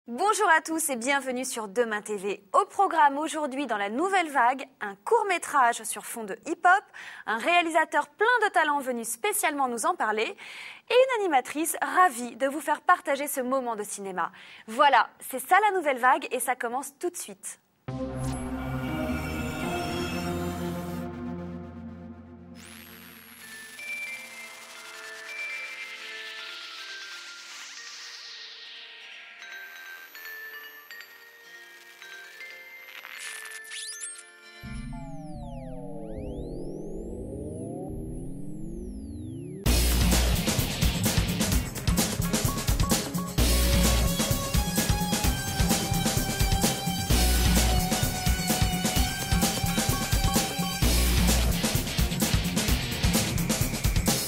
Bonjour à tous et bienvenue sur Demain TV. Au programme aujourd'hui dans la nouvelle vague, un court-métrage sur fond de hip-hop, un réalisateur plein de talent venu spécialement nous en parler et une animatrice ravie de vous faire partager ce moment de cinéma. Voilà, c'est ça la nouvelle vague et ça commence tout de suite.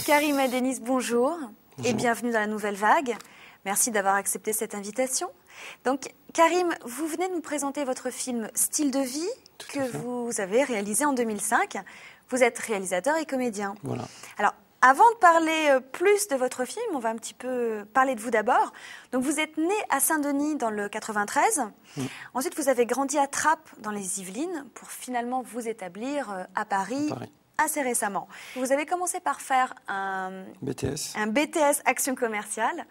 Karim et Denis, bonjour et bienvenue dans la nouvelle vague. Merci d'avoir accepté cette invitation. Donc, Karim, vous venez de nous présenter votre film Style de vie que vous avez réalisé en 2005. Vous êtes réalisateur et comédien. Voilà. Alors, avant de parler plus de votre film, on va un petit peu parler de vous d'abord. Donc, vous êtes né à Saint-Denis dans le 93. Ensuite, vous avez grandi à Trappes dans les Yvelines pour finalement vous établir à Paris. Assez récemment. Vous avez commencé par faire un BTS Action Commerciale.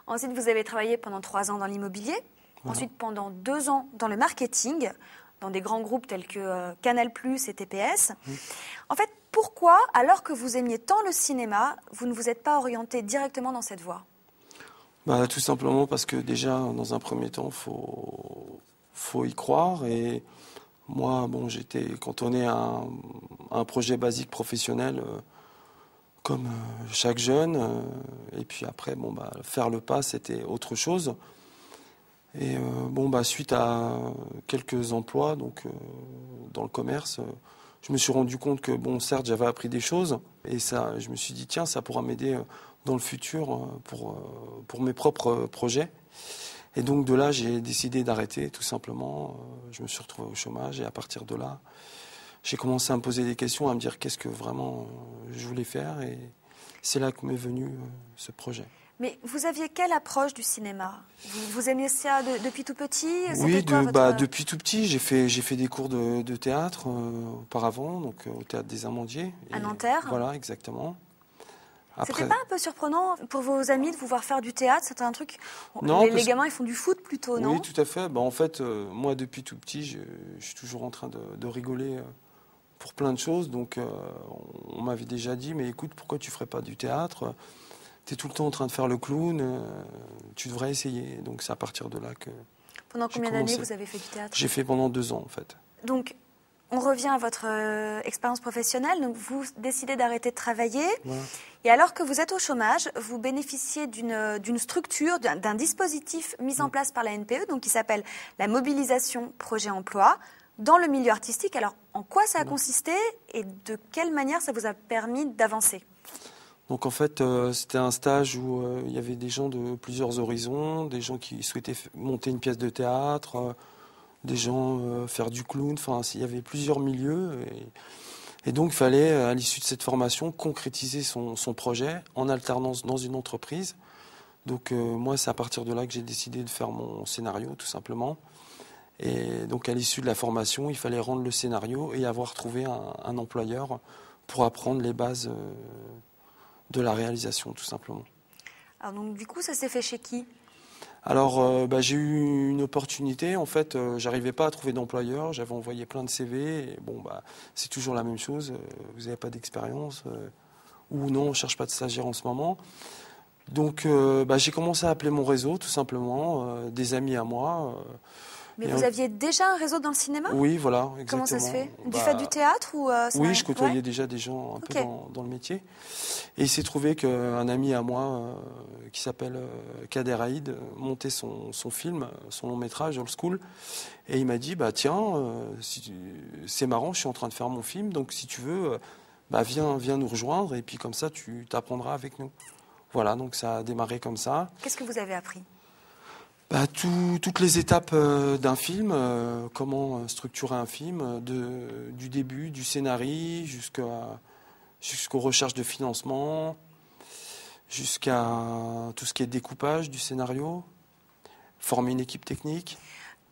Ensuite, vous avez travaillé pendant 3 ans dans l'immobilier. Voilà. Ensuite, pendant 2 ans dans le marketing, dans des grands groupes tels que Canal+ et TPS. En fait, pourquoi, alors que vous aimiez tant le cinéma, vous ne vous êtes pas orienté directement dans cette voie ? Tout simplement parce que déjà, dans un premier temps, faut y croire. Et moi, j'étais cantonné à un projet basique professionnel comme chaque jeune. Et puis après, faire le pas, c'était autre chose. Et suite à quelques emplois dans le commerce, je me suis rendu compte que, certes, j'avais appris des choses. Et ça, je me suis dit, tiens, ça pourra m'aider dans le futur pour mes propres projets. Et donc de là, j'ai décidé d'arrêter, tout simplement. Je me suis retrouvé au chômage et à partir de là, j'ai commencé à me poser des questions, à me dire qu'est-ce que vraiment je voulais faire. Et c'est là que m'est venu ce projet. Mais vous aviez quelle approche du cinéma ? Vous aimiez ça depuis tout petit ? Oui, depuis tout petit, j'ai fait des cours de théâtre auparavant, donc au Théâtre des Amandiers. À Nanterre ? Voilà, exactement. C'était pas un peu surprenant pour vos amis de vous voir faire du théâtre ? C'était un truc... Non, les gamins, ils font du foot plutôt, non ? Oui, tout à fait. En fait, moi, depuis tout petit, je suis toujours en train de rigoler pour plein de choses. Donc, on m'avait déjà dit, mais écoute, pourquoi tu ferais pas du théâtre ? Tu es tout le temps en train de faire le clown, tu devrais essayer. Donc, c'est à partir de là que... Pendant combien d'années vous avez fait du théâtre ? J'ai fait pendant 2 ans, en fait. Donc, on revient à votre expérience professionnelle. Donc, vous décidez d'arrêter de travailler. Voilà. Et alors que vous êtes au chômage, vous bénéficiez d'une structure, d'un dispositif mis en place par la NPE, donc qui s'appelle la mobilisation projet emploi, dans le milieu artistique. Alors, en quoi ça a consisté et de quelle manière ça vous a permis d'avancer ? Donc en fait, c'était un stage où il y avait des gens de plusieurs horizons, des gens qui souhaitaient monter une pièce de théâtre, des gens faire du clown, enfin il y avait plusieurs milieux. Et donc il fallait, à l'issue de cette formation, concrétiser son projet en alternance dans une entreprise. Donc moi, c'est à partir de là que j'ai décidé de faire mon scénario, tout simplement. Et donc à l'issue de la formation, il fallait rendre le scénario et avoir trouvé un employeur pour apprendre les bases de la réalisation, tout simplement. Alors donc du coup, ça s'est fait chez qui ? Alors, j'ai eu une opportunité. En fait, j'arrivais pas à trouver d'employeur. J'avais envoyé plein de CV. Et c'est toujours la même chose. Vous n'avez pas d'expérience ou non, on cherche pas de stagiaire en ce moment. Donc, j'ai commencé à appeler mon réseau, tout simplement, des amis à moi. Mais vous aviez déjà un réseau dans le cinéma ? Oui, voilà, exactement. Comment ça se fait ? Du fait du théâtre ou Oui, je côtoyais déjà des gens un peu dans le métier. Et il s'est trouvé qu'un ami à moi, qui s'appelle Kader Haïd, montait son film, son long métrage, Old School. Et il m'a dit, tiens, c'est marrant, je suis en train de faire mon film, donc si tu veux, viens nous rejoindre, et puis comme ça, tu t'apprendras avec nous. Voilà, donc ça a démarré comme ça. Qu'est-ce que vous avez appris ? Toutes les étapes d'un film, comment structurer un film, du début, du scénario, jusqu'aux recherches de financement, jusqu'à tout ce qui est découpage du scénario. former une équipe technique.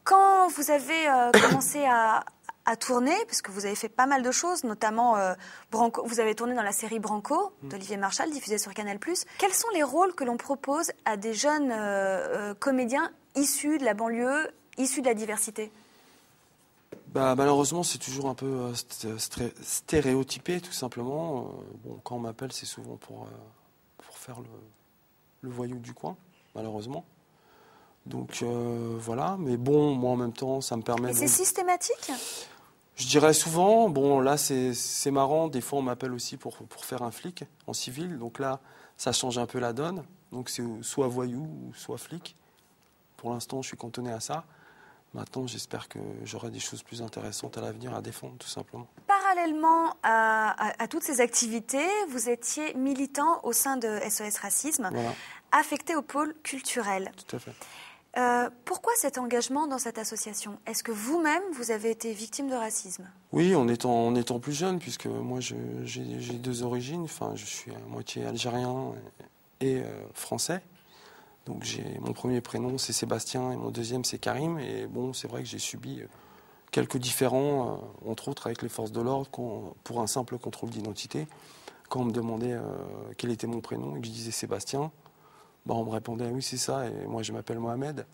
Quand vous avez commencé à tourner, parce que vous avez fait pas mal de choses, notamment Branco, vous avez tourné dans la série Branco d'Olivier Marchal, diffusée sur Canal+. Quels sont les rôles que l'on propose à des jeunes comédiens issus de la banlieue, issus de la diversité? Malheureusement, c'est toujours un peu stéréotypé, tout simplement. Quand on m'appelle, c'est souvent pour faire le voyou du coin, malheureusement. Donc voilà, mais bon, moi en même temps, ça me permet... Et c'est systématique ? Je dirais souvent, bon là c'est marrant, des fois on m'appelle aussi pour faire un flic en civil, donc là ça change un peu la donne, donc c'est soit voyou ou soit flic. Pour l'instant je suis cantonné à ça, maintenant j'espère que j'aurai des choses plus intéressantes à l'avenir à défendre tout simplement. Parallèlement à toutes ces activités, vous étiez militant au sein de SOS Racisme, voilà, affecté au pôle culturel. Tout à fait. Pourquoi cet engagement dans cette association? Est-ce que vous-même, vous avez été victime de racisme? Oui, en étant plus jeune, puisque moi j'ai deux origines. Enfin, je suis à moitié algérien et français. Donc mon premier prénom c'est Sébastien et mon deuxième c'est Karim. Et bon, c'est vrai que j'ai subi quelques différends, entre autres avec les forces de l'ordre, pour un simple contrôle d'identité. Quand on me demandait quel était mon prénom et que je disais Sébastien, on me répondait oui c'est ça et moi je m'appelle Mohamed.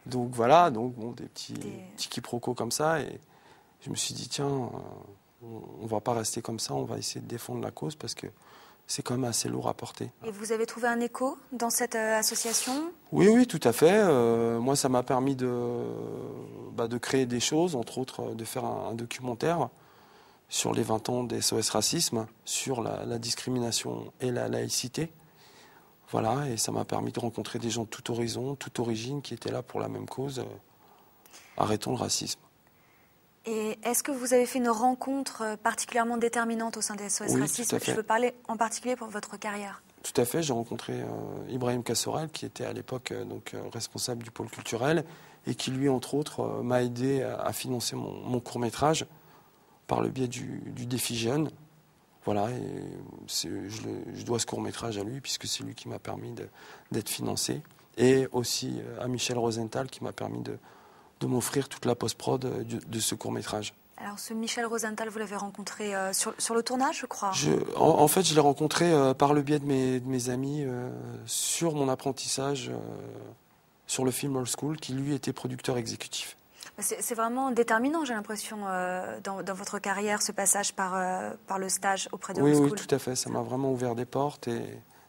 Donc voilà, des petits quiproquos comme ça et je me suis dit tiens, on va pas rester comme ça, on va essayer de défendre la cause parce que c'est quand même assez lourd à porter. Et vous avez trouvé un écho dans cette association? Oui, tout à fait. Moi ça m'a permis de créer des choses, entre autres de faire un documentaire sur les 20 ans des SOS Racisme, sur la discrimination et la laïcité. Voilà, et ça m'a permis de rencontrer des gens de tout horizon, toute origine, qui étaient là pour la même cause. Arrêtons le racisme. Et est-ce que vous avez fait une rencontre particulièrement déterminante au sein des SOS Racisme? Tout à fait. Je veux parler en particulier pour votre carrière. Tout à fait, j'ai rencontré Ibrahim Kassorel, qui était à l'époque responsable du pôle culturel, et qui lui, entre autres, m'a aidé à financer mon court-métrage par le biais du défi jeune. Voilà, et je dois ce court-métrage à lui, puisque c'est lui qui m'a permis d'être financé. Et aussi à Michel Rosenthal, qui m'a permis de m'offrir toute la post-prod de ce court-métrage. Alors, ce Michel Rosenthal, vous l'avez rencontré sur le tournage, je crois? En fait, je l'ai rencontré par le biais de mes amis sur mon apprentissage sur le film Old School, qui lui était producteur exécutif. C'est vraiment déterminant, j'ai l'impression, dans votre carrière, ce passage par le stage auprès de Old School. Oui, tout à fait. Ça m'a vraiment ouvert des portes et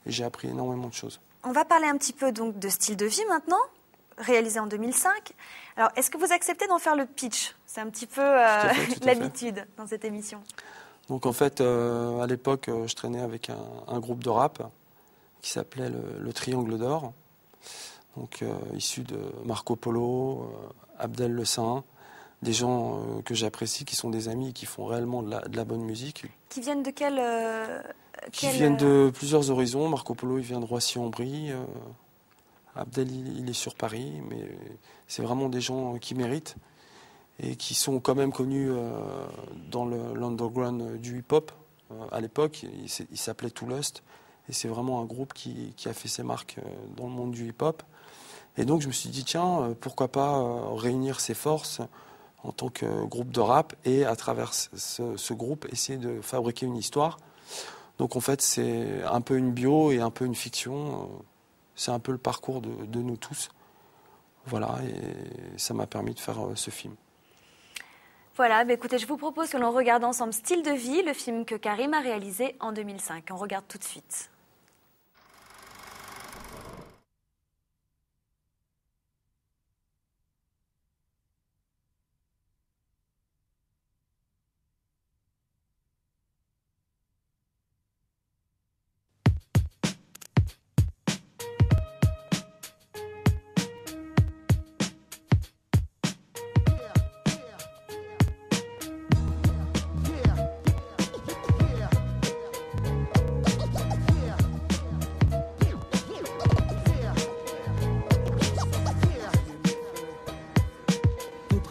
j'ai appris énormément de choses. On va parler un petit peu donc de Style de vie maintenant, réalisé en 2005. Alors, est-ce que vous acceptez d'en faire le pitch? C'est un petit peu l'habitude dans cette émission. Donc, en fait, à l'époque, je traînais avec un groupe de rap qui s'appelait le Triangle d'Or. Donc, issu de Marco Polo, Abdel Le Saint, des gens que j'apprécie, qui sont des amis et qui font réellement de la bonne musique. Qui viennent de Qui viennent de plusieurs horizons. Marco Polo, il vient de Roissy-en-Brie. Abdel, il est sur Paris. Mais c'est vraiment des gens qui méritent et qui sont quand même connus dans l'underground du hip-hop. À l'époque, il s'appelait Too Lust. Et c'est vraiment un groupe qui a fait ses marques dans le monde du hip-hop. Et donc je me suis dit, tiens, pourquoi pas réunir ses forces en tant que groupe de rap et à travers ce groupe essayer de fabriquer une histoire. Donc en fait c'est un peu une bio et un peu une fiction. C'est un peu le parcours de nous tous. Voilà, et ça m'a permis de faire ce film. Voilà, écoutez, je vous propose que l'on regarde ensemble Style de vie, le film que Karim a réalisé en 2005. On regarde tout de suite.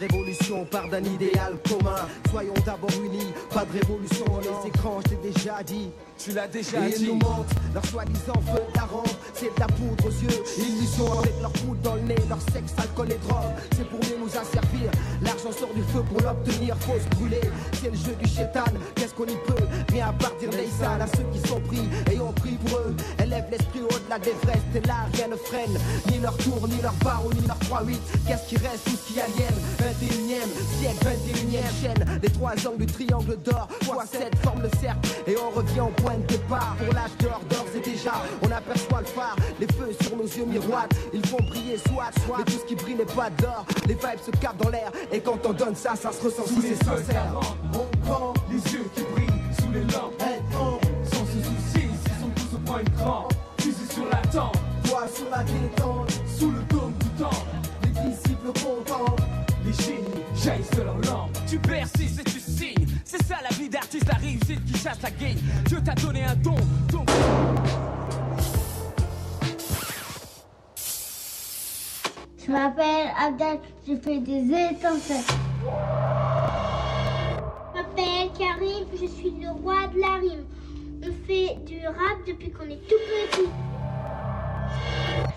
révolution, part d'un idéal commun. Soyons d'abord unis, pas de révolution dans les écrans, je t'ai déjà dit. Tu l'as déjà Et dit. ils nous mentent, leur soi-disant feu de la rampe, c'est de la poudre aux yeux. Illusion avec leur poudre dans le nez, leur sexe, alcool et drogue. C'est pour nous asservir, l'argent sort du feu pour l'obtenir, faut se brûler. C'est le jeu du chétan, qu'est-ce qu'on y peut? Rien à partir des salles à ceux qui sont pris et ont pris pour eux. Élève l'esprit au-delà d'Everest et là rien ne freine. Ni leur tour, ni leur barreau, ni leur 3-8. Qu'est-ce qui reste, tout ce qui aliène? 21e siècle, 21e chaîne. Les trois angles du triangle d'or, x7 forment le cercle. Et on revient au point de départ. Pour l'âge d'or, c'est déjà, on aperçoit le phare. Les feux sur nos yeux miroitent, ils font briller soit. Mais tout ce qui brille n'est pas d'or. Les vibes se capent dans l'air. Et quand on donne ça, ça se ressent si c'est sincère. On prend les yeux qui brillent sous les lampes. Sans se soucier, ils sont tous au point de cran. Fusée sur la tempe, Toi sur la détente, sous le dôme du temps. les disciples contents. Les génies jaillissent de leur lampe. Tu persistes et tu signes. C'est ça la vie d'artiste, la réussite qui chasse la gagne. Dieu t'a donné un don, donc. Je m'appelle Abdel, je fais des étincelles. Je m'appelle Karim, je suis le roi de la rime. On fait du rap depuis qu'on est tout petit.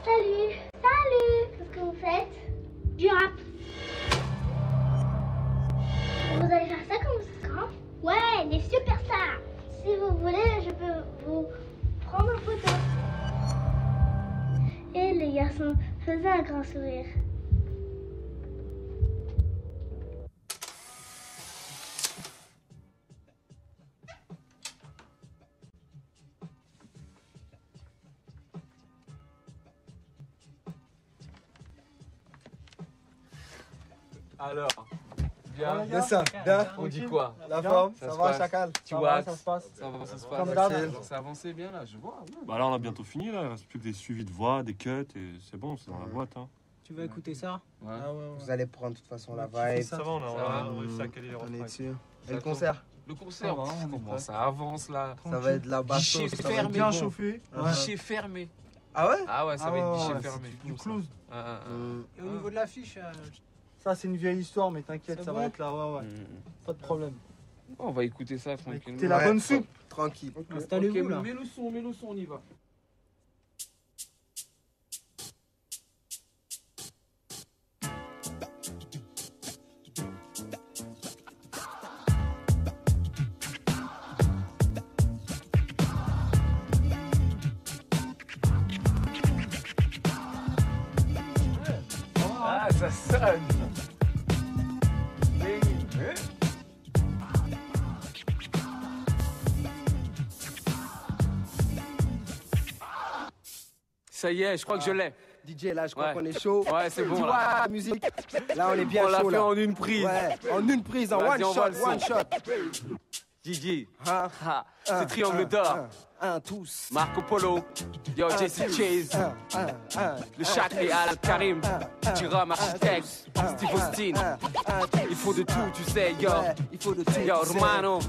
Salut, salut. Qu'est-ce que vous faites? Du rap. Vous allez faire ça quand vous serez grand? Ouais, des superstars. Si vous voulez, je peux vous prendre en photo. Et les garçons, faisez un grand sourire. Alors, bien. Bien ça, bien. On dit quoi? La forme, Ça ça se va, passe. chacal. Tu Ça vois, va, ça se passe. Ça se passe. Comme d'hab. Ça avançait bien là, je vois. Ouais. Bah là on a bientôt fini là, il reste plus que des suivis de voix, des cuts et c'est bon, c'est dans la boîte hein. Tu vas écouter ça? Ouais. Ah ouais, Vous allez prendre de toute façon la Ouais, vibe. ça Ça va, on a, Ça on va. a réussi à caler les On est refrains. dessus. Ça Et le tourne. concert? Le concert, Ça va, on est comment prêt. ça avance là? Ça va être de la Guichet bastos. ça va être fermé. du Bien bon. chauffé. Guichet fermé. Ah ouais? Ah ouais, ça va être Ah guichet ouais, fermé. Du close. Et au niveau de l'affiche, Ça, c'est une vieille histoire, mais t'inquiète, C'est ça bon va être là, ouais, ouais. Pas de problème. On va écouter ça tranquillement. Écoutez la bonne soupe. Tranquille. installez-vous là. Mets le son, on y va. Ah, ça sonne. Ça y est, je crois que je l'ai. DJ, là, je crois Ouais. qu'on est chaud. Ouais, c'est bon, Tu là. vois la musique? Là, on est bien On l'a chaud, fait là. en une prise. Ouais, en une prise, en Vas-y, one on voit le shot, one son. shot. Gigi, Hein? ah, c'est Triangle d'Or. Un, tous. Marco Polo, yo Jesse Chase, le Chakri Al Karim, Tiram Architect, Steve Austin. Il faut de tout, tu sais, yo. Ouais, il faut de tout. Yo, tu sais. Romano,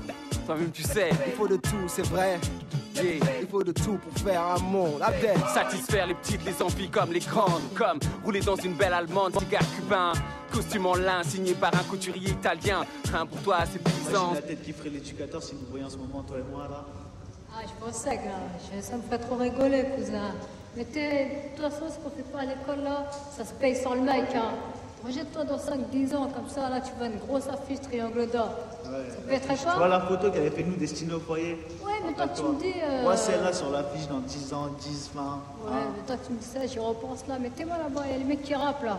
toi-même tu sais. Il faut de tout, c'est vrai. Yeah. Il faut de tout pour faire un monde. Abdel. Satisfaire les petites, les envies comme les grandes. Comme rouler dans une belle allemande, cigare cubain. Costume en lin signé par un couturier italien. Pour toi, c'est puissant. Imagine la tête qui ferait l'éducateur si nous voyions en ce moment, toi et moi, là. Ah, je pensais que ça me fait trop rigoler, cousin. Mais de toute façon, ce qu'on fait pas à l'école, là, ça se paye sans le mec, hein. Projette-toi dans 5-10 ans, comme ça, là, tu vois une grosse affiche Triangle d'Or. Ça peut être très Tu vois fort. la photo qu'elle avait fait nous destinée au foyer? Ouais, mais toi, tu me dis... Moi, celle-là sur l'affiche dans 10 ans, 10, 20. Ouais, mais toi, tu me dis ça, j'y repense, là. Mettez-moi là-bas, il y a les mecs qui rappent, là.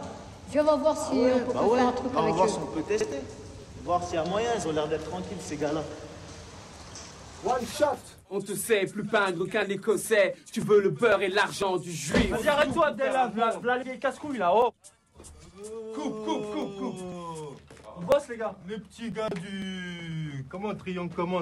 Viens, on va voir si on peut Bah pas ouais, faire un truc on va avec voir eux. si on peut tester. Voir s'il y a moyen, ils ont l'air d'être tranquilles, ces gars-là. One shot. On te sait plus peindre qu'un écossais. Tu veux le beurre et l'argent du juif. Vas-y, arrête-toi, Abdel, là, v'là les casse-couilles, là, oh. Coupe. On bosse, les gars. Les petits gars du... Comment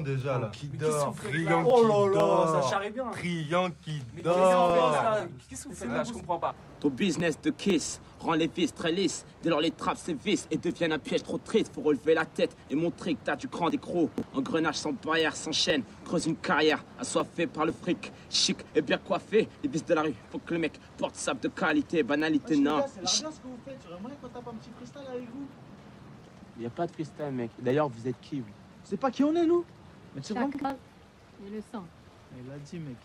déjà là? Qui dort, Triangle Oh qui là là, dort. ça charrie bien. Triangle qui Mais dort. qu'est-ce que vous faites là? Je comprends pas. Ton business de kiss rend les vis très lisses. Dès lors les trappes sévissent et deviennent un piège trop triste. Faut relever la tête et montrer que t'as du grand écro. Engrenage sans barrière s'enchaîne, creuse une carrière assoiffé par le fric. Chic et bien coiffé, les vis de la rue. Faut que le mec porte sable de qualité, banalité non. C'est la bien ce que vous faites. J'aurais moyen qu'on tape un petit freestyle avec vous. Il n'y a pas de freestyle, mec. D'ailleurs, vous êtes qui, vous? C'est pas qui on est, nous? Mais c'est bon. Chacal et le sang. Il a dit, mec.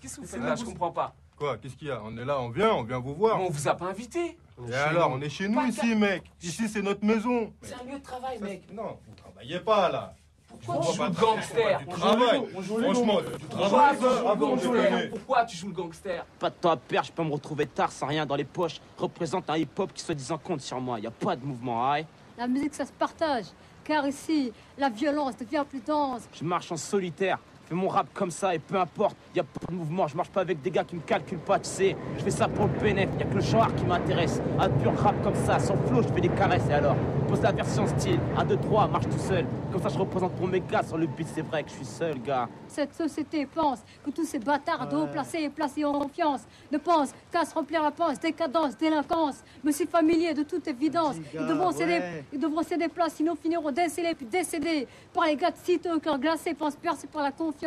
Qu'est-ce que vous faites là? Je comprends pas. Quoi? Qu'est-ce qu'il y a? On est là, on vient vous voir. Mais on vous a pas invité. Et alors, on est chez nous ici, mec. Ici, c'est notre maison. C'est un lieu de travail, mec. Non, vous travaillez pas, là. Pourquoi tu joues le gangster? Du travail. Franchement, du travail. Pourquoi tu joues le gangster? Pas de temps à perdre, je peux me retrouver tard sans rien dans les poches. Représente un hip-hop qui soi-disant compte sur moi. Y a pas de mouvement, hein. La musique, ça se partage. Car ici, la violence devient plus dense. Je marche en solitaire. Je fais mon rap comme ça et peu importe, y a pas de mouvement, je marche pas avec des gars qui me calculent pas, tu sais. Je fais ça pour le bénéf, y a que le genre qui m'intéresse. Un pur rap comme ça, sans flow, je fais des caresses et alors pose la version style, 1, 2, 3, marche tout seul. Comme ça je représente pour mes gars sur le beat, c'est vrai que je suis seul, gars. Cette société pense que tous ces bâtards haut placés et placés en confiance ne pensent qu'à se remplir la panse, décadence, délinquance. Me suis familier de toute évidence. Ils devront céder place, sinon finiront décellés puis décédés par les gars de sitôt au cœur glacé, pensent percer par la confiance.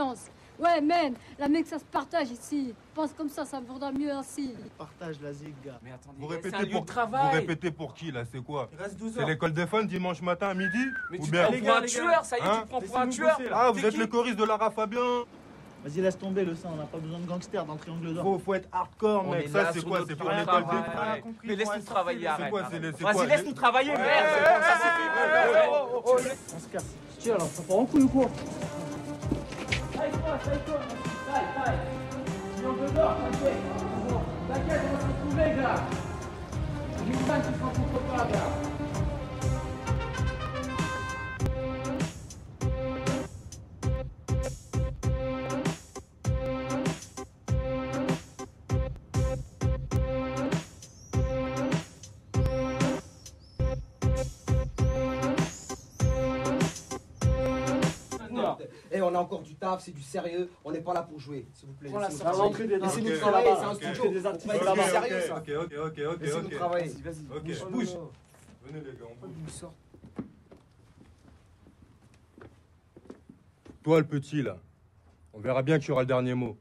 Ouais, man, la musique, ça se partage ici. Pense comme ça vaudra mieux ainsi. Partage la zig, gars. Mais attendez, Vous c'est un répétez lieu pour de travail. Vous répétez pour qui, là? C'est quoi? Il reste 12 C'est heures. l'école des fans dimanche matin à midi? Mais Ou tu te bien... prends pour un tueur, ça y est, tu te prends pour un tueur. Ah, vous êtes le choriste de Lara Fabien? Vas-y, laisse tomber le sang, on n'a pas besoin de gangsters dans le triangle d'or. Faut être hardcore, On mec. est Ça, là c'est sur quoi? notre C'est pour lieu de l'école des travail. fans. Mais laisse-nous travailler, arrête. quoi, arrête. c'est Vas-y, quoi, laisse-nous travailler, merde. Ça suffit. On se casse. Tiens, alors, ça part en couille ou quoi? T'inquiète, on va se trouver, gars. J'ai une fan qui s'en contre pas, gars. Et on a encore du taf, c'est du sérieux, on n'est pas là pour jouer, s'il vous plaît. Voilà, Laissez-nous ça va travailler. rentrer des Laissez-nous Ok, travailler, ok, c'est un ok. studio. Des artistes On va être là-bas. sérieux, ça. Ok. Laissez-nous travailler. Vas-y. Ok, bouge. Venez, les gars, on bouge. Toi, le petit, là, on verra bien que tu auras le dernier mot.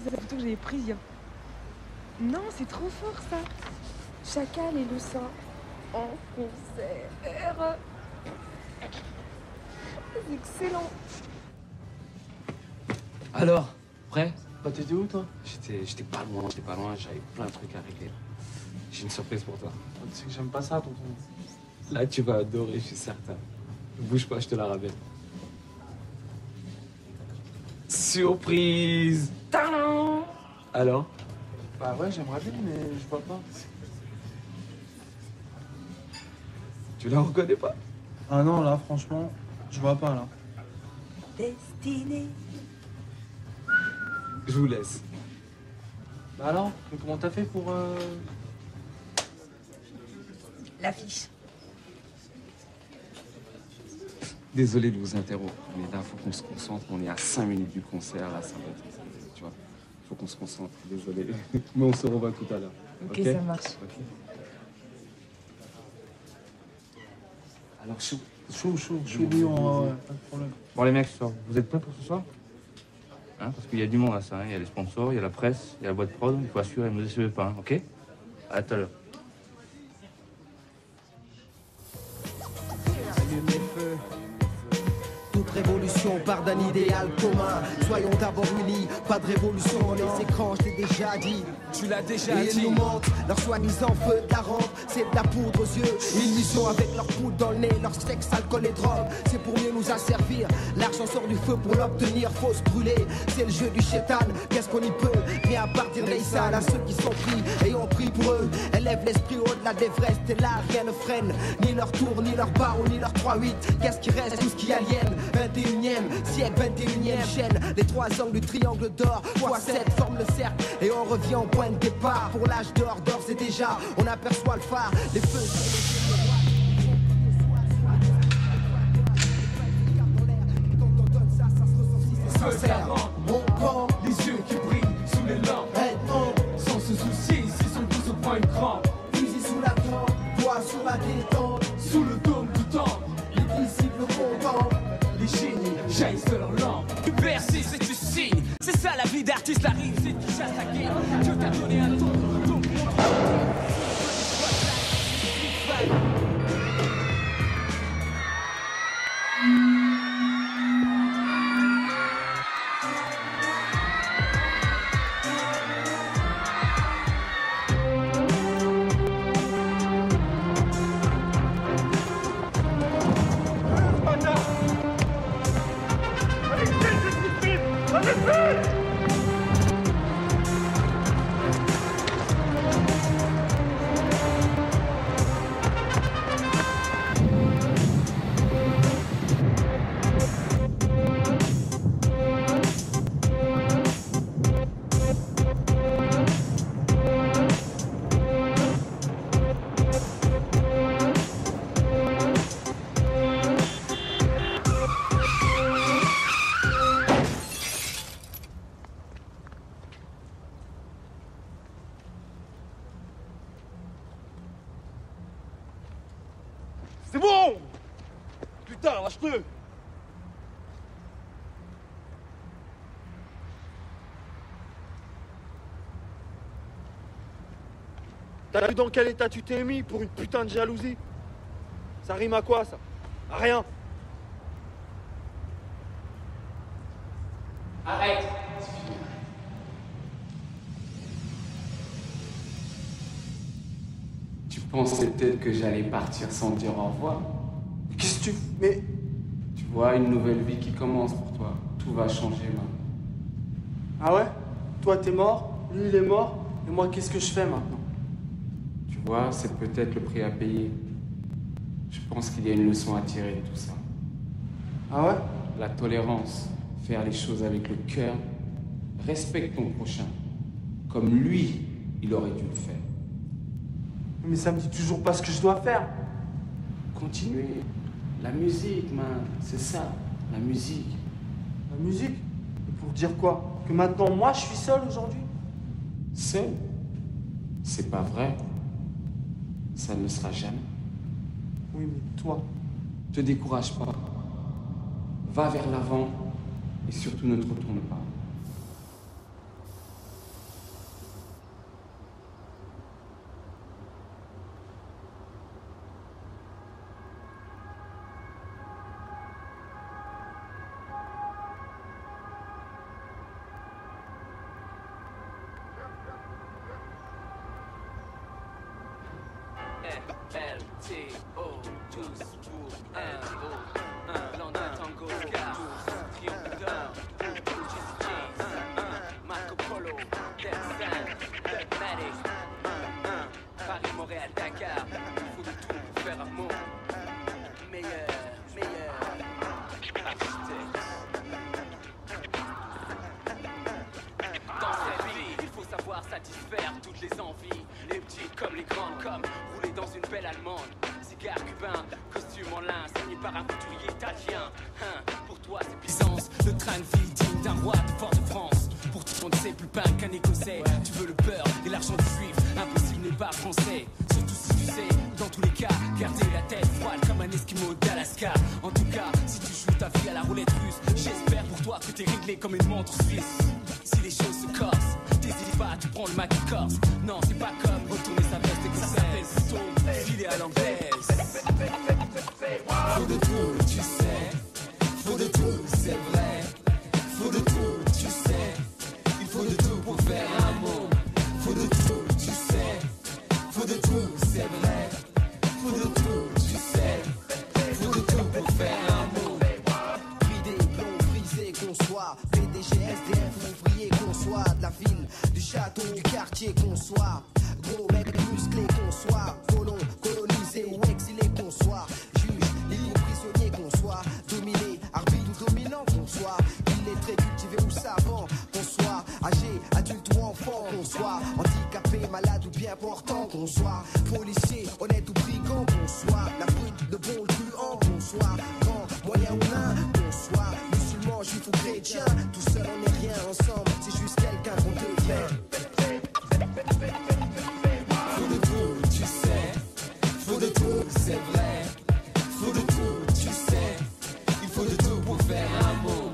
C'est la photo que j'avais prise il y a... Non, c'est trop fort ça. Chacal et le sang en concert. C'est excellent. Alors, prêt? Bah, t'étais où, toi? J'étais pas loin, j'avais plein de trucs à régler. J'ai une surprise pour toi. Tu sais que j'aime pas ça, tonton. Là, tu vas adorer, je suis certain. Bouge pas, je te la ramène. Surprise! Tadam! Alors? Bah ouais, j'aimerais bien, mais je vois pas. Tu la reconnais pas? Ah non, là, franchement, je vois pas, là. Destinée. Je vous laisse. Bah alors, comment t'as fait pour... L'affiche. Désolé de vous interrompre, mais là, faut qu'on se concentre. On est à 5 minutes du concert, là, ça va être... Tu vois, faut qu'on se concentre. Désolé. Mais on se revoit tout à l'heure. Ok, ça marche. Ok. Alors, chaud. Oui, pas de problème. Bon les mecs, vous êtes prêts pour ce soir? Hein, parce qu'il y a du monde à ça, hein. Il y a les sponsors, il y a la presse, il y a la boîte prod, il faut assurer, ne vous décevez pas, hein, ok? À tout à l'heure. Allumez le feu. Toute révolution part d'un idéal commun. Soyons d'abord unis, pas de révolution. Les écrans, je t'ai déjà dit. Tu l'as déjà Et dit. ils nous mentent, leur soi-disant feu de la rampe, c'est de la poudre aux yeux. Illusion avec leur poudre dans le nez, leur sexe, alcool et drogue. C'est pour mieux nous asservir. L'argent sort du feu pour l'obtenir, faut se brûler. C'est le jeu du chétan, qu'est-ce qu'on y peut? Rien à partir d'Aïssal à ceux qui sont pris et ont pris pour eux. Élève l'esprit au-delà d'Everest et là rien ne freine. Ni leur tour, ni leur barreau, ni leur 3-8. Qu'est-ce qui reste? Tout ce qui aliène. 21e siècle, 21e chaîne. Les trois angles du triangle d'or, x7 forment le cercle. Et on revient au point de départ. Pour l'âge d'or, d'ores et déjà, on aperçoit le phare. Les feux sur les Sincère. jaillissent de leur langue. Tu persistes et tu signes. C'est ça la vie d'artiste, la réussite qui chasse ta guerre. Dieu t'a donné un ton. C'est bon! Putain, lâche-le! T'as vu dans quel état tu t'es mis pour une putain de jalousie? Ça rime à quoi, ça? À rien! Arrête! Tu pensais peut-être que j'allais partir sans dire au revoir. Qu'est-ce que tu... Mais... Tu vois, une nouvelle vie qui commence pour toi. Tout va changer maintenant. Ah ouais? Toi t'es mort, lui il est mort, et moi qu'est-ce que je fais maintenant? Tu vois, c'est peut-être le prix à payer. Je pense qu'il y a une leçon à tirer de tout ça. Ah ouais? La tolérance, faire les choses avec le cœur, respecte ton prochain, comme lui, il aurait dû le faire. Mais ça me dit toujours pas ce que je dois faire. Continuez. La musique, man, c'est ça, la musique. La musique? Et pour dire quoi? Que maintenant moi je suis seul aujourd'hui? Seul? C'est pas vrai. Ça ne le sera jamais. Oui, mais toi? Te décourage pas. Va vers l'avant et surtout ne te retourne pas. LTO, tous pour un, London Tango, Triomphe d'or, Marco Polo, Texan, Dogmatic, Paris, Montréal, Dakar, il faut de tout pour faire un monde meilleur architecte. Dans cette vie, il faut savoir satisfaire toutes les envies, les petites comme les grandes, comme rouler dans une belle allemande, cigare cubain, costume en lin, signé par un couturier italien. Pour toi c'est Byzance, le train de vie digne d'un roi de Fort-de-France. Pour tout le monde c'est plus pain qu'un écossais. Tu veux le beurre et l'argent du juif, impossible n'est pas français. Surtout si tu sais, dans tous les cas, garder la tête froide comme un esquimau d'Alaska. En tout cas, si tu joues ta vie à la roulette russe, j'espère pour toi que t'es réglé comme une montre suisse. Si les choses se corsent, t'hésites pas, tu prends le Mac Corse. Non, c'est pas comme retourner sa veste et que ça s'appelle plutôt filer à l'anglaise. Faut de tout, tu sais. Faut de tout, c'est vrai. Faut de tout, tu sais. Il faut de tout pour faire un monde. Faut de tout, tu sais. Faut de tout, c'est vrai. Faut de tout, tu sais. Faut de tout pour faire un monde. Bridé, blond, frisé, qu'on soit PDG, SDF, ouvrier, qu'on soit de la ville, du château, du quartier, qu'on soit gros mec musclé, qu'on soit colon, colonisé ou exilé, qu'on soit juge, libre, prisonnier, qu'on soit dominé, arbitre ou dominant, qu'on soit illettré, cultivé ou savant, qu'on soit âgé, adulte ou enfant, qu'on soit handicapé, malade ou bien portant, qu'on soit policier, honnête ou brigand, qu'on soit la brute, le bon, le truand, qu'on soit grand, moyen ou nain, qu'on soit musulman, juif ou chrétien, tout seul on n'est rien, ensemble c'est juste quelqu'un qu'on devient. Faut de tout, tu sais. Faut de tout, c'est vrai. Faut de tout, tu sais. Il faut de tout pour faire un monde.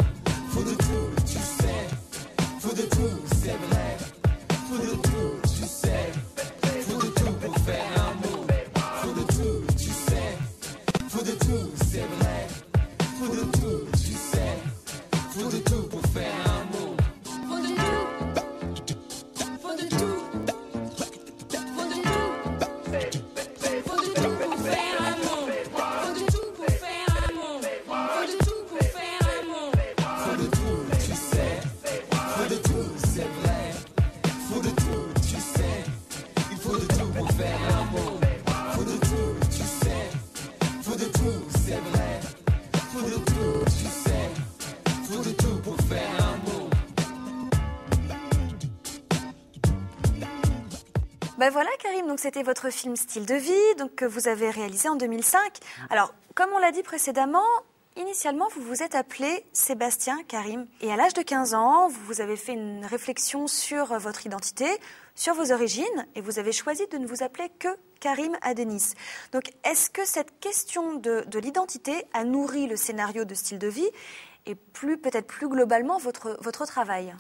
faut de tout pour faire l'amour. Ben voilà Karim, donc c'était votre film Style de vie, donc, que vous avez réalisé en 2005. Alors, comme on l'a dit précédemment, initialement vous vous êtes appelé Sébastien Karim. Et à l'âge de 15 ans, vous avez fait une réflexion sur votre identité, sur vos origines, et vous avez choisi de ne vous appeler que Karim Adenis. Donc est-ce que cette question de l'identité a nourri le scénario de Style de vie et peut-être plus globalement votre travail ?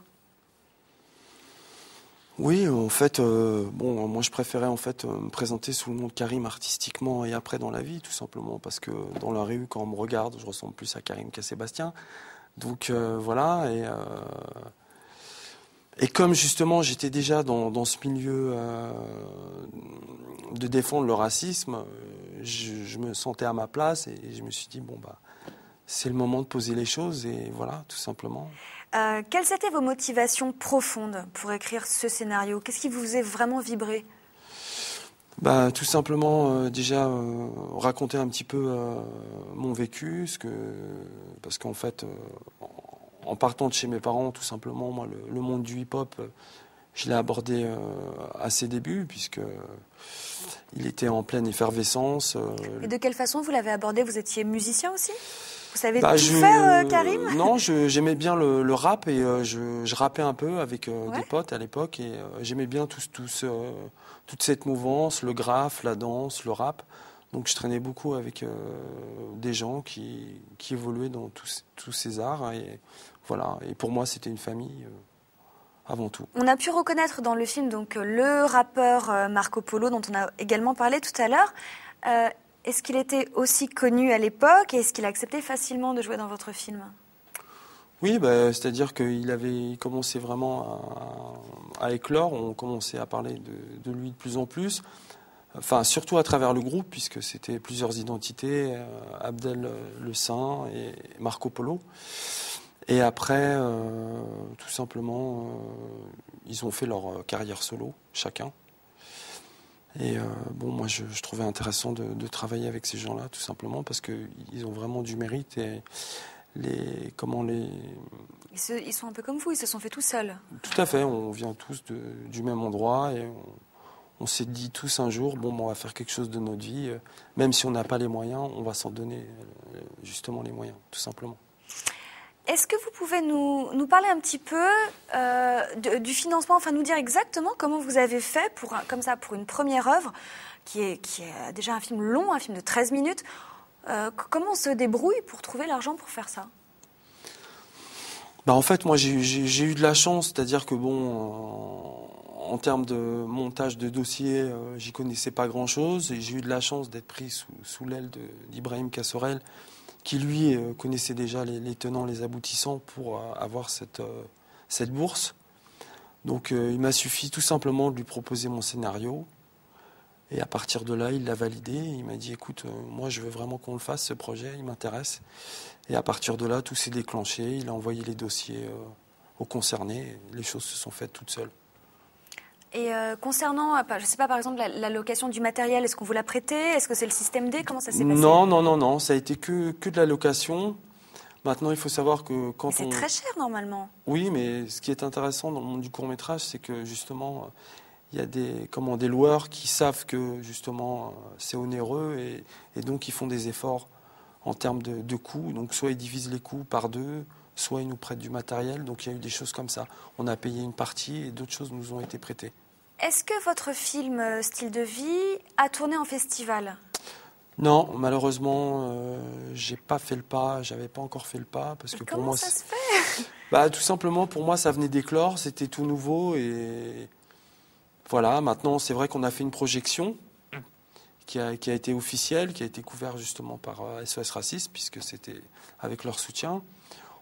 Oui, en fait, moi je préférais en fait me présenter sous le nom de Karim artistiquement et après dans la vie, tout simplement, parce que dans la rue, quand on me regarde, je ressemble plus à Karim qu'à Sébastien. Donc voilà, et comme justement j'étais déjà dans ce milieu de défendre le racisme, je me sentais à ma place et je me suis dit, c'est le moment de poser les choses et voilà, tout simplement. Quelles étaient vos motivations profondes pour écrire ce scénario ? Qu'est-ce qui vous faisait vraiment vibrer ? Tout simplement, déjà, raconter un petit peu mon vécu, parce qu'en fait, en partant de chez mes parents, tout simplement, moi, le monde du hip-hop, je l'ai abordé à ses débuts, puisque il était en pleine effervescence. Et de quelle façon vous l'avez abordé ? Vous étiez musicien aussi ? Vous savez tout faire, Karim ? Non, j'aimais bien le rap et je rappais un peu avec des potes à l'époque et j'aimais bien toute cette mouvance, le graphe, la danse, le rap. Donc je traînais beaucoup avec des gens qui évoluaient dans tous ces arts et voilà. Et pour moi, c'était une famille avant tout. On a pu reconnaître dans le film donc le rappeur Marco Polo dont on a également parlé tout à l'heure. Est-ce qu'il était aussi connu à l'époque et est-ce qu'il a accepté facilement de jouer dans votre film ? Oui, c'est-à-dire qu'il commençait vraiment à éclore, on commençait à parler de lui de plus en plus, enfin surtout à travers le groupe, puisque c'était plusieurs identités, Abdel Le Saint et Marco Polo. Et après, tout simplement, ils ont fait leur carrière solo, chacun. Et moi je trouvais intéressant de travailler avec ces gens-là, tout simplement, parce qu'ils ont vraiment du mérite et ils sont un peu comme vous, ils se sont fait tout seuls. Tout à fait, on vient tous du même endroit et on s'est dit tous un jour, on va faire quelque chose de notre vie, même si on n'a pas les moyens, on va s'en donner justement les moyens, tout simplement. Est-ce que vous pouvez nous parler un petit peu du financement, enfin nous dire exactement comment vous avez fait pour une première œuvre qui est déjà un film long, un film de 13 minutes. Comment on se débrouille pour trouver l'argent pour faire ça ? En fait, moi j'ai eu de la chance, c'est-à-dire que en termes de montage de dossier, j'y connaissais pas grand-chose et j'ai eu de la chance d'être pris sous l'aile d'Ibrahim Kassorel, qui lui connaissait déjà les tenants, les aboutissants pour avoir cette bourse. Donc il m'a suffi tout simplement de lui proposer mon scénario. Et à partir de là, il l'a validé. Il m'a dit, écoute, moi je veux vraiment qu'on le fasse, ce projet, il m'intéresse. Et à partir de là, tout s'est déclenché. Il a envoyé les dossiers aux concernés. Les choses se sont faites toutes seules. Et concernant, je ne sais pas, par exemple, la location du matériel, est-ce qu'on vous l'a prêté ? Est-ce que c'est le système D ? Comment ça s'est passé ? Non. Ça a été que de la location. Maintenant, il faut savoir que quand c'est très cher, normalement. Oui, mais ce qui est intéressant dans le monde du court-métrage, c'est que, justement, il y a des loueurs qui savent que, justement, c'est onéreux et donc ils font des efforts en termes de coûts. Donc, soit ils divisent les coûts par deux, soit ils nous prêtent du matériel. Donc il y a eu des choses comme ça. On a payé une partie et d'autres choses nous ont été prêtées. Est-ce que votre film Style de vie a tourné en festival ? Non, malheureusement, j'ai pas fait le pas. J'avais pas encore fait le pas parce que pour moi, ça se fait ? Tout simplement, pour moi, ça venait d'éclore. C'était tout nouveau et voilà. Maintenant, c'est vrai qu'on a fait une projection qui a été officielle, qui a été couverte justement par SOS Racisme puisque c'était avec leur soutien.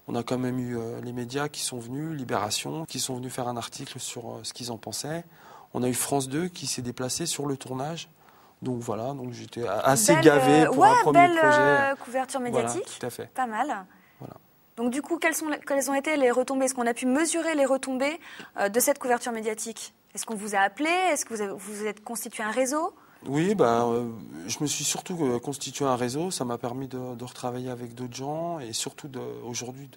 On a quand même eu les médias qui sont venus, Libération, qui sont venus faire un article sur ce qu'ils en pensaient. On a eu France 2 qui s'est déplacé sur le tournage. Donc voilà, donc j'étais assez gavé pour un premier projet. Couverture médiatique. Voilà, tout à fait. Pas mal. Voilà. Donc du coup, quelles ont été les retombées ? Est-ce qu'on a pu mesurer les retombées de cette couverture médiatique ? Est-ce qu'on vous a appelé ? Est-ce que vous êtes constitué un réseau ? Oui, je me suis surtout constitué un réseau. Ça m'a permis de retravailler avec d'autres gens et surtout aujourd'hui,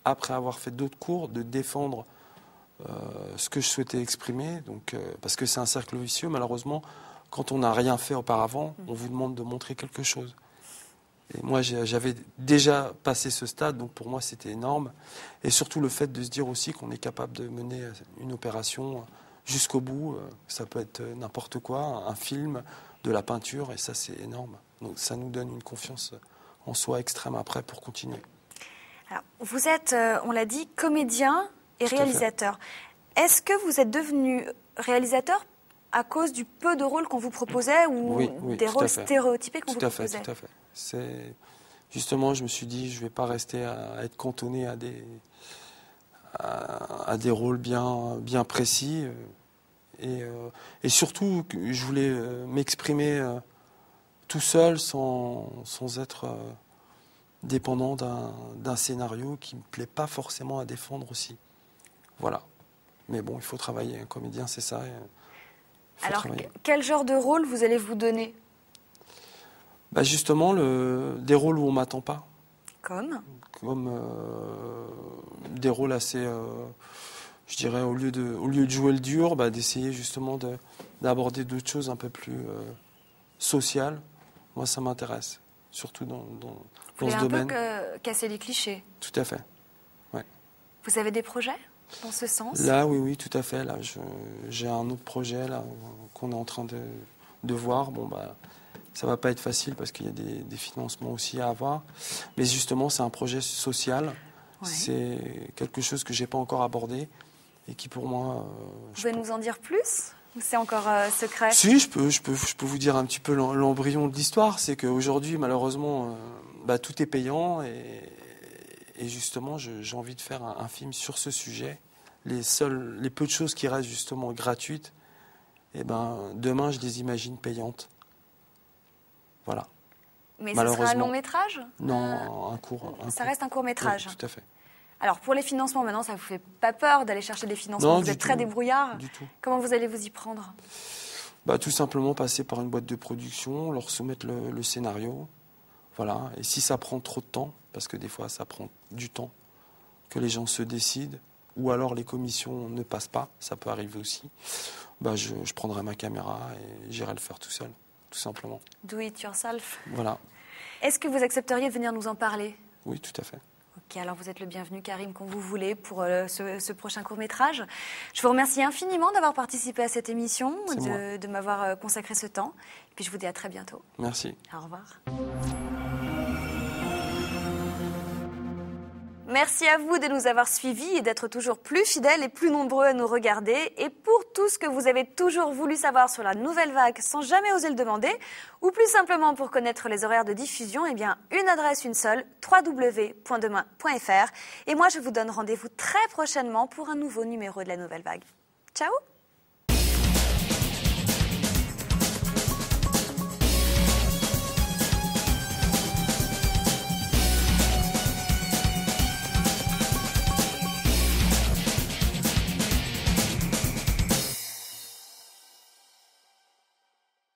après avoir fait d'autres cours, de défendre ce que je souhaitais exprimer. Donc, parce que c'est un cercle vicieux, malheureusement, quand on n'a rien fait auparavant, on vous demande de montrer quelque chose. Et moi, j'avais déjà passé ce stade, donc pour moi, c'était énorme. Et surtout le fait de se dire aussi qu'on est capable de mener une opération jusqu'au bout. Ça peut être n'importe quoi, un film, de la peinture, et ça, c'est énorme. Donc ça nous donne une confiance en soi extrême après pour continuer. Alors, vous êtes, on l'a dit, comédien et réalisateur. Est-ce que vous êtes devenu réalisateur à cause du peu de rôles qu'on vous proposait ou des rôles stéréotypés qu'on vous proposait? Tout à fait. Justement, je me suis dit, je ne vais pas rester à être cantonné à des rôles bien précis. Et surtout, je voulais m'exprimer tout seul sans être dépendant d'un scénario qui ne me plaît pas forcément à défendre aussi. Voilà. Mais bon, il faut travailler. Un comédien, c'est ça. Alors, quel genre de rôle vous allez vous donner? Justement, des rôles où on ne m'attend pas. Comme des rôles assez, je dirais, au lieu de jouer le dur, d'essayer justement d'aborder d'autres choses un peu plus sociales. Moi, ça m'intéresse, surtout dans ce domaine. Vous voulez un peu casser les clichés. Tout à fait, ouais. Vous avez des projets dans ce sens? Là, oui, tout à fait. Là, j'ai un autre projet là qu'on est en train de voir. Bon, ça va pas être facile parce qu'il y a des financements aussi à avoir. Mais justement, c'est un projet social. Ouais. C'est quelque chose que j'ai pas encore abordé et qui, pour moi... Vous pouvez nous en dire plus? Ou c'est encore secret? Si, je peux vous dire un petit peu l'embryon de l'histoire. C'est qu'aujourd'hui, malheureusement, tout est payant et justement, j'ai envie de faire un film sur ce sujet. Les peu de choses qui restent justement gratuites, demain, je les imagine payantes. Voilà. Mais ce sera un long métrage? Non, un court. Ça reste un court métrage? Oui, tout à fait. Alors, pour les financements, maintenant, ça ne vous fait pas peur d'aller chercher des financements? Non, vous êtes très débrouillard. Du tout. Comment vous allez vous y prendre? Tout simplement passer par une boîte de production, leur soumettre le scénario. Voilà. Et si ça prend trop de temps, parce que des fois, ça prend du temps, que les gens se décident, ou alors les commissions ne passent pas, ça peut arriver aussi, je prendrai ma caméra et j'irai le faire tout seul. Tout simplement. Do it yourself. Voilà. Est-ce que vous accepteriez de venir nous en parler? Oui, tout à fait. Ok, alors vous êtes le bienvenu, Karim, quand vous voulez, pour ce prochain court-métrage. Je vous remercie infiniment d'avoir participé à cette émission, de m'avoir consacré ce temps. Et puis je vous dis à très bientôt. Merci. Au revoir. Merci à vous de nous avoir suivis et d'être toujours plus fidèles et plus nombreux à nous regarder. Et pour tout ce que vous avez toujours voulu savoir sur la Nouvelle Vague sans jamais oser le demander, ou plus simplement pour connaître les horaires de diffusion, une adresse, une seule, www.demain.fr. Et moi, je vous donne rendez-vous très prochainement pour un nouveau numéro de la Nouvelle Vague. Ciao!